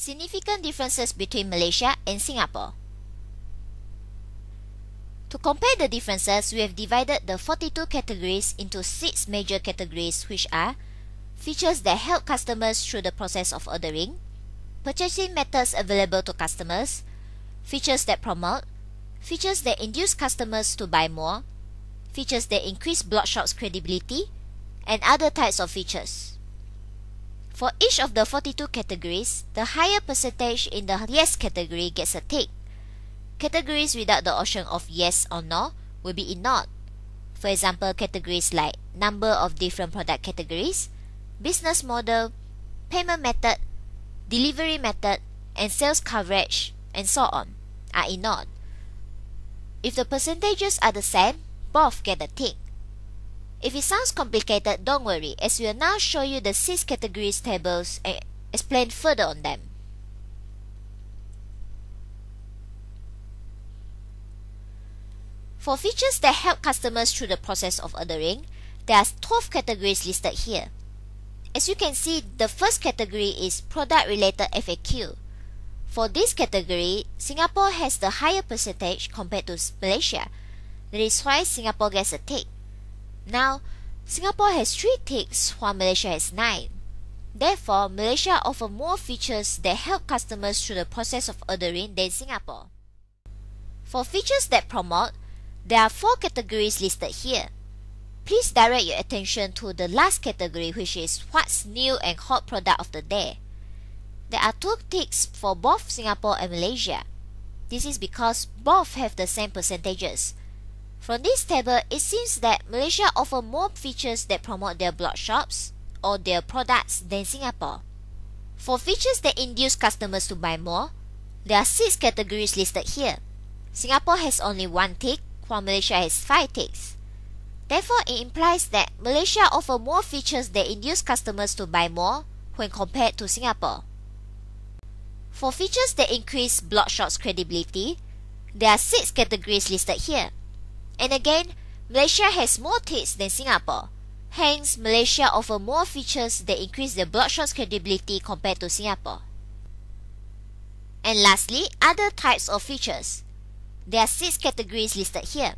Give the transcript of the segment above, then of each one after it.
Significant differences between Malaysia and Singapore. To compare the differences, we have divided the 42 categories into 6 major categories, which are features that help customers through the process of ordering, purchasing methods available to customers, features that promote, features that induce customers to buy more, features that increase Blogshop's credibility, and other types of features. For each of the 42 categories, the higher percentage in the yes category gets a tick. Categories without the option of yes or no will be ignored. For example, categories like number of different product categories, business model, payment method, delivery method, and sales coverage, and so on, are ignored. If the percentages are the same, both get a tick. If it sounds complicated, don't worry, as we will now show you the 6 categories tables and explain further on them. For features that help customers through the process of ordering, there are 12 categories listed here. As you can see, the first category is product-related FAQ. For this category, Singapore has the higher percentage compared to Malaysia. That is why Singapore gets a tick. Now, Singapore has 3 ticks while Malaysia has 9. Therefore, Malaysia offers more features that help customers through the process of ordering than Singapore. For features that promote, there are 4 categories listed here. Please direct your attention to the last category, which is what's new and hot product of the day. There are 2 ticks for both Singapore and Malaysia. This is because both have the same percentages. From this table, it seems that Malaysia offers more features that promote their blog shops or their products than Singapore. For features that induce customers to buy more, there are 6 categories listed here. Singapore has only 1 tick, while Malaysia has 5 ticks. Therefore, it implies that Malaysia offers more features that induce customers to buy more when compared to Singapore. For features that increase Blogshop's credibility, there are 6 categories listed here. And again, Malaysia has more ticks than Singapore. Hence, Malaysia offers more features that increase the Blogshop's credibility compared to Singapore. And lastly, other types of features. There are 6 categories listed here.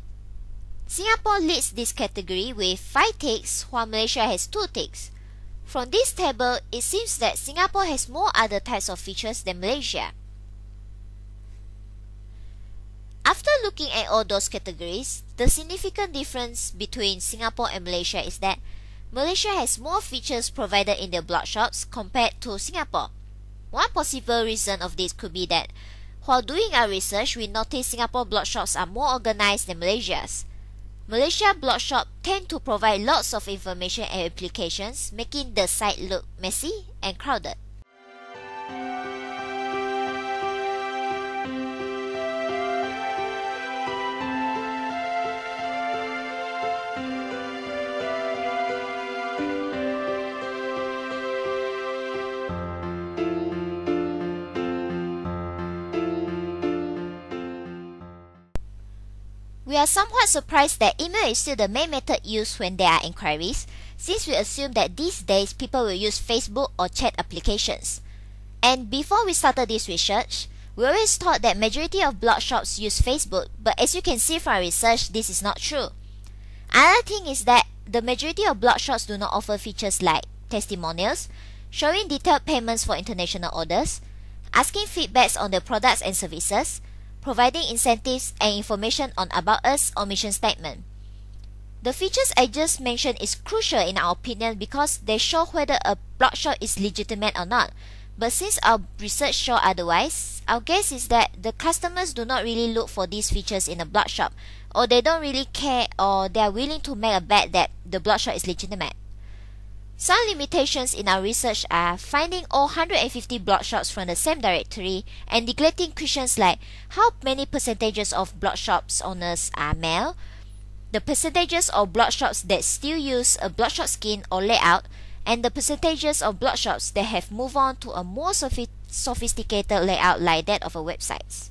Singapore leads this category with 5 ticks, while Malaysia has 2 ticks. From this table, it seems that Singapore has more other types of features than Malaysia. After looking at all those categories, the significant difference between Singapore and Malaysia is that Malaysia has more features provided in their blog shops compared to Singapore. One possible reason of this could be that while doing our research, we noticed Singapore blog shops are more organized than Malaysia's. Malaysia blog shop tend to provide lots of information and applications, making the site look messy and crowded. We are somewhat surprised that email is still the main method used when there are inquiries, since we assume that these days people will use Facebook or chat applications. And before we started this research, we always thought that majority of blog shops use Facebook, but as you can see from our research, this is not true. Another thing is that the majority of blog shops do not offer features like testimonials, showing detailed payments for international orders, asking feedbacks on the products and services, providing incentives and information on About Us or mission statement. The features I just mentioned is crucial in our opinion because they show whether a blog shop is legitimate or not. But since our research show otherwise, our guess is that the customers do not really look for these features in a blog shop, or they don't really care, or they are willing to make a bet that the blog shop is legitimate. Some limitations in our research are finding all 150 blog shops from the same directory and neglecting questions like how many percentages of blog shops owners are male, the percentages of blog shops that still use a blog shop skin or layout, and the percentages of blog shops that have moved on to a more sophisticated layout like that of a website.